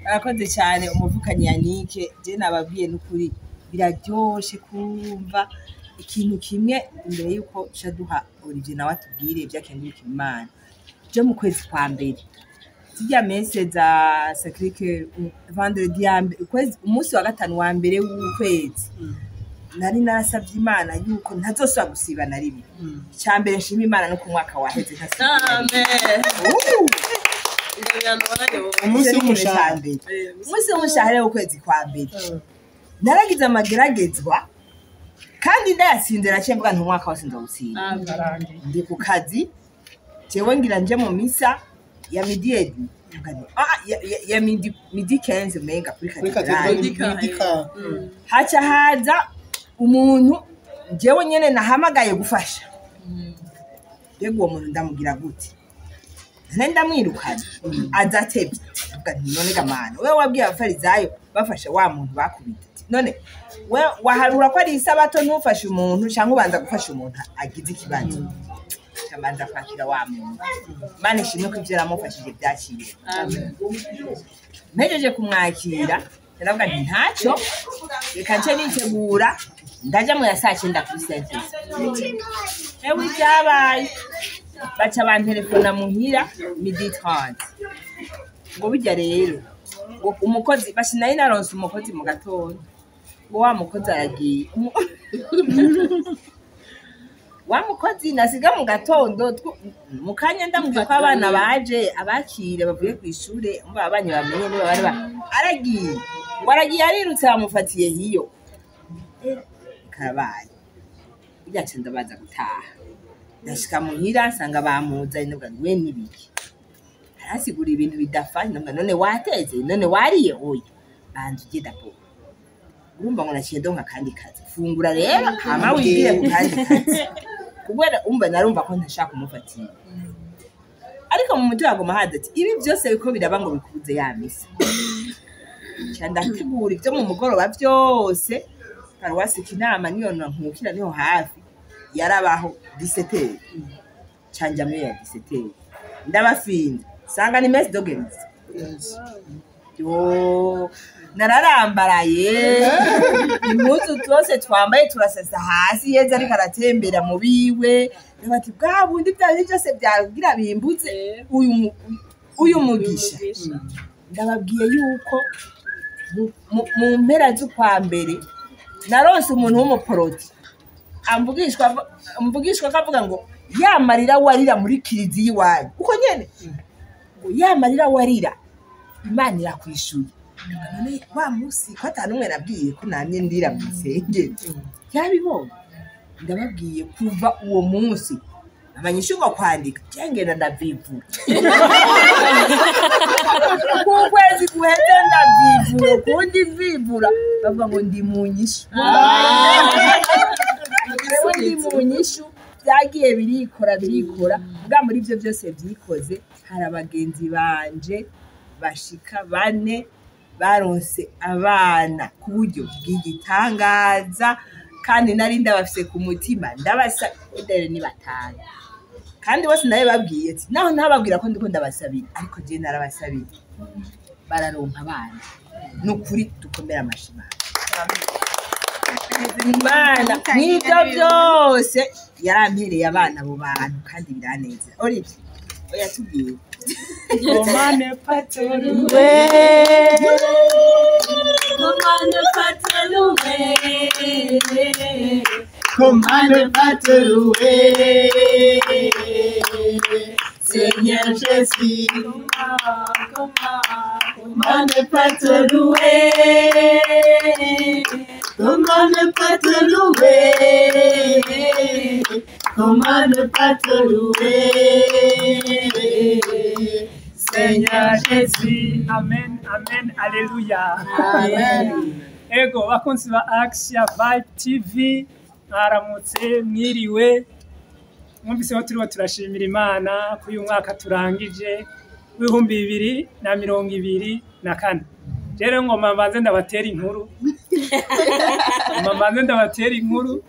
arakoze cyane umuvukanyi Yannick je nababwiye n'ukuri biraryoshe kumva ikintu kimwe imbere yuko shaduha Olivier nawe atubwire byakenguruka Imana je mu kwezi kwa mbere zijya messe za Sacré-Cœur vendredi kwezi umunsi wa gatanu wa mbere w'ukwezi nari narasabye Imana yuko ntazosubira gusiba na rimwe cyambere nshima Imana no ku mwaka waheze amen umunsi w'umushahara w'ukwezi kwa mbere naragize amageragezwa kandi ndayasinze naciye mvuga nti umwaka wose ndawusinda ndi ku kazi jewe ngira nje mu misa ya midi ya midi 15 menga kuri katedrali haca haza umuntu jewe nyene nahamagaye gufasha yego uwo muntu ndamugira gute ndamwirukana azatebye avuga nti none gamana wewe wabwiye abafarizayo bafasha wa muntu bakubita none we waharura ko ari isabato ntufashe umuntu cyangwa ubanza gufasha umuntu agize ikibazo cyamanza kwakira wa muntu Imana ishimwe ko ivyo yaramufashije byakiriye mpejeje kumwakira ndavuga nti ntacyo reka nce nitegura ndaja mu ya saa 9 kuri sentence ewe byabaye baca bantelefona muhira midi 30 ngo bijya rero ngo umukozi bashinaye naronse umukozi mu gatondo ngo wa mukozi aragiye wa mukozi nasiga mu gatondo mu kanya ndamubwiye ko abana baje abakire bavuye ku ishure umva abanye bamenye niba bari aragiye ngo aragiye arirutse bamufatiye hiyo karabaye byacu ndabaza gutaha ndashika muhira nsanga bamuzanye ndavuga ngo we nibiki arasigura ibintu bidafanye ndavuga none wateze none wariye oya banza ugenda po urumva ngo naciye donka kandi kazi fungura rero hama wigire ku kandi kazi kubera umva narumva ko ntashaka kumufatira ariko mu mutwe wagoma hada ati ibi byose biko biraba ngo bikubuze ya misa cyanda kibura ibyo mu mugoroba byose paruwasi kinama niyo nkukira niho hafi yarabaho 17 canja me ya 17 ndabafinda sanga ni mess dogens yo nararambaraye impuzu zose twambaye turasesa hasi yeza ariko aratembera mu biwe ndabati bwa bundi byaje byose byagira bimbutse uyu mugisha ndababwiye yuko mu mpera z'ukwa mbere naronse umuntu w'umuporoti amvugishwa kavuga ngo yamarira warira muri kirizi yiwanyu uko nyene ngo yamarira warira Imana irakwishuye none wa musi ko atanumwe nabwiye ko namye ndira mu senge yabibonye ndababwiye kuva uwo munsi abanyishuko kwandika cyangena ndavivura kukwezi kuheze ndavivura kundi vivura bavuga ngo ndi mu nyishu ndi mu nyishu byagiye birikora bwa muri ibyo byose byikoze hari abagenzi banje bashika 4 baronse abana ku buryo bw'igitangaza kandi nari ndabafise ku mutima ndabasa idere ni 5 kandi bose naye babwiye ati naho ntababwira ko ndiko ndabasabira ariko je narabasabira bararonka abana nukuri dukomera amashima Imana n'ibyo byose yarampereye abana abo bantu kandi biranezera Olivier oya tubwiye Komane pateluwe Komane pateluwe Komane pateluwe Seigneur Jésus Komane pateluwe Komane pateluwe Komane pateluwe Seigneur Jésus. Amen, amen, alléluia. Amen. Ego, bakunzi ba Axia Vibe TV, mwaramutse mwiriwe. Mwumvise ko turiho turashimira Imana ko uyu mwaka turangije w'2024. Rero ngoma mbanze ndabatera inkuru. Mbanze ndabatera inkuru.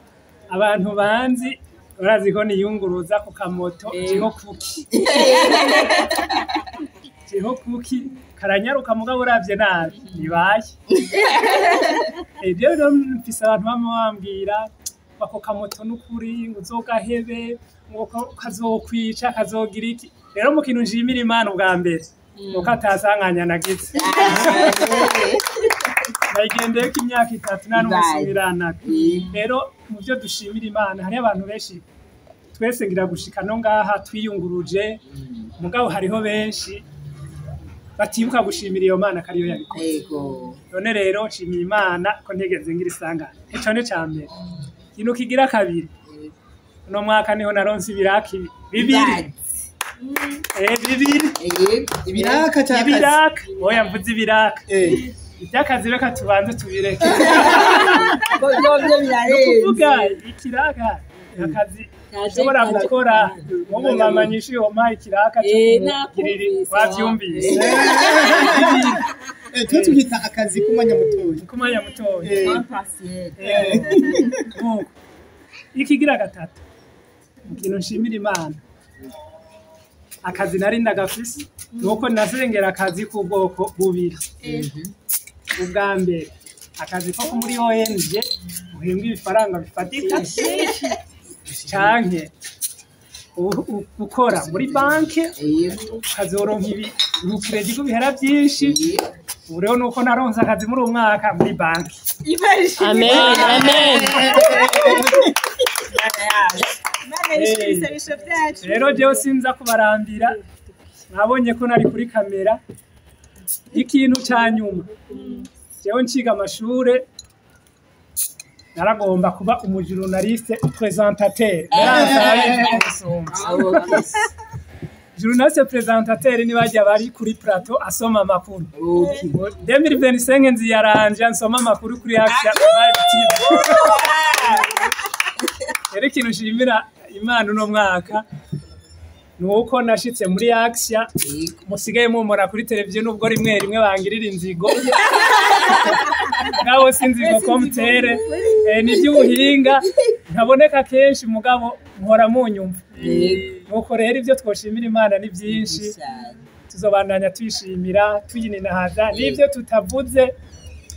Abantu banzi urazi ko niyunguruza ku kamoto jeho kuki. Jeho kuki karanyaruka mugabo uravye nabi nibaye. Rero mfise abantu bamubambwira bako kamoto n'ukuri ngo uzogahebe ngo kazokwica kazogira iki. Rero mu kintu njimira Imana ubwa mbere nuko atasanganya nagize. Nagendeye ko imyaka 3 nta n'umusubirana. Rero mu byo dushimira Imana hari abantu benshi twese ngira gushika no ngaha twiyunguruje mugabo hariho benshi batibuka gushimira iyo Mana kariyo yabikoze. None rero nshimiye Imana ko ntegeze ngira isanga. Ico ne cyambere. Kino kigira kabiri. No mwaka niho naronse ibiraki bibiri. Bibiri. Ibiraka cyakazi. Ibiraka. Oya mvuze ibiraka. Ibyakazi reka tubanze tubireke. Byo birarenze. Kuvuga ikiraka akazi ushobora gukora mu mama nyinshi yoma ikiraka kiriri wavyumvise. Tukita akazi kumanya mutoyi. Kumanya mutoyi. Ikigira gatatu. Ikintu nshimira Imana. Akazi nari ndagafise nuko nasengera akazi k'ubwoko bubiri. Ubwa mbere akazi ko muri ONG uhembwa ibifaranga bifatika canke ukora muri banke ukazoronka ibi credit ko bihera byinshi ubu rero nuko naronse akazi muri uwo mwaka muri banki. Amen, amen. Imana yishimye ibisabisho byacu. Rero jewe sinza kubarambira, nabonye ko nari kuri kamera. Ikintu ca nyuma, jewe nciga amashure naragomba kuba umujournaliste présentateur. Journaliste présentateur ni bajya bari kuri plateau asoma amakuru. 2025 nzi yaranje nsoma amakuru kuri Action TV. Rero ikintu nshimira Imana uno mwaka nuko nashitse muri Action, musigaye mumora kuri televiziyo nubwo rimwe rimwe bangirira inzigo. Ngaho sinzigo komtere ni by'ubuhinga ntaboneka kenshi mugabo nkora mu nyumva. Nuko rero ivyo twoshimira Imana ni byinshi, tuzobandanya twishimira tuyininahaza n'ivyo tutavuze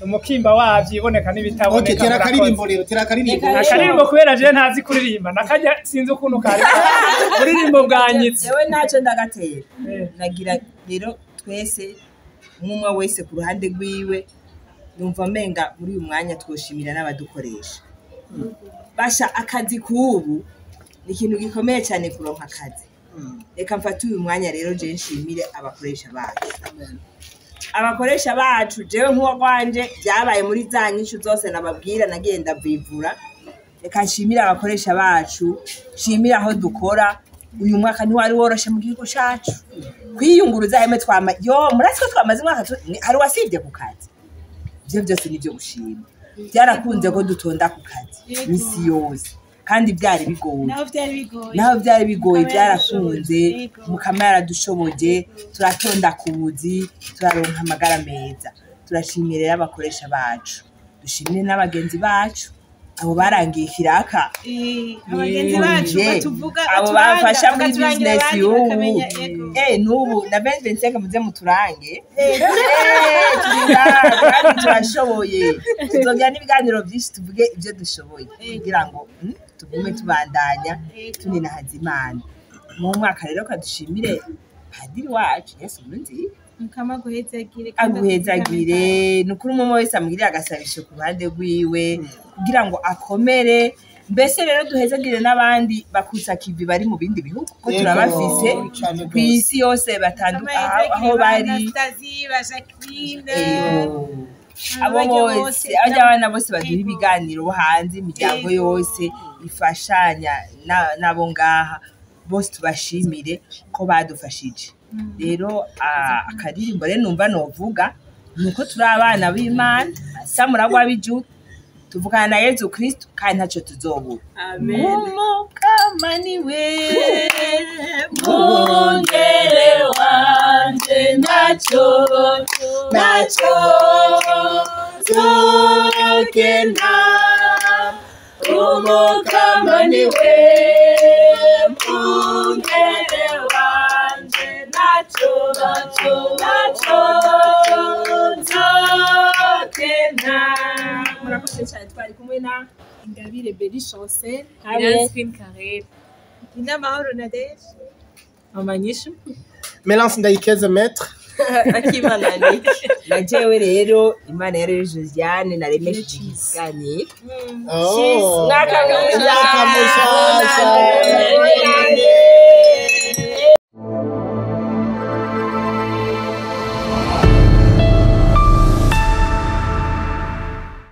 umukimba wavyo iboneka n'ibitaboneka. Okay, tera karirimbo rero, tera karirimbo. Akaririmbo kubera je ntazi kuririmba nakajya sinzi ukuntu kari kuririmbo bwanyitse. Yewe ntacyo ndagatera. Nagira rero twese umwe wese ku ruhande rwiwe numva menga muri uyu mwanya twoshimira n'abadukoresha. Basha akazi kubu ni ikintu gikomeye cyane kuronka akazi. Reka mfate uyu mwanya rero je nshimire abakoresha bacu. Abakoresha bacu jewe nk'uwa kwanje byabaye muri za nyinshi zose nababwira nagenda bivura. Reka nshimire abakoresha bacu, nshimire aho dukora. Uyu mwaka ni wari woroshe mu gihugu cyacu. Kwiyunguruza heme murasiko twamaze umwaka hari wasibye ku kazi. Ibyo byose nibyo gushima. Byarakunze ko dutonda ku kazi misi yose. Kandi byari bigoye. Naho byari bigoye byarakunze mukama yaradushoboje turatonda kubuzi turaronka amagara meza. Turashimira abakoresha bacu. Dushimire n'abagenzi bacu. Abo barangiye kiraka. Abagenzi bacu batuvuga abo bafasha muri business y'ubu. Nubu na 2025 muze muturange. Kandi turashoboye. Tuzongera n'ibiganiro byinshi tuvuge ibyo dushoboye kugira ngo tugume tubandanya tunina hazimana. Mu mwaka rero kadushimire padiri wacu Yesu Nzi. Mukama guhezagire aguhezagire nukuri umwe wese amugirira agasabisho ku ruhande rwiwe kugira ngo akomere. Mbese rero duhezagire n'abandi bakutsa kivi bari mu bindi bihugu ko turabafise ku isi yose batandukanye aho bari. Abo bose abana bose bagira ibiganiro hanze imiryango yose ifashanya nabo ngaha bose tubashimire ko badufashije. Rero akaririmbo rero numva novuga nuko turi abana b'Imana samuragwa biju tuvugana na Yesu Kristo kandi ntacyo tuzobura. Amen. Umukama niwe Mungere wanje ntacyo zokena umukama niwe mungere wanje ntacyo zokena. Murakoze cyane twari kumwe na Ingabire Beri Chance, Screen Carré. Inamahoro Nadege. Amanyishu. Melance Ndayikeze maître. Akimana ni najewe rero Imana yari Josiane naremeshe ikiganiro. Oh. Nakamusha.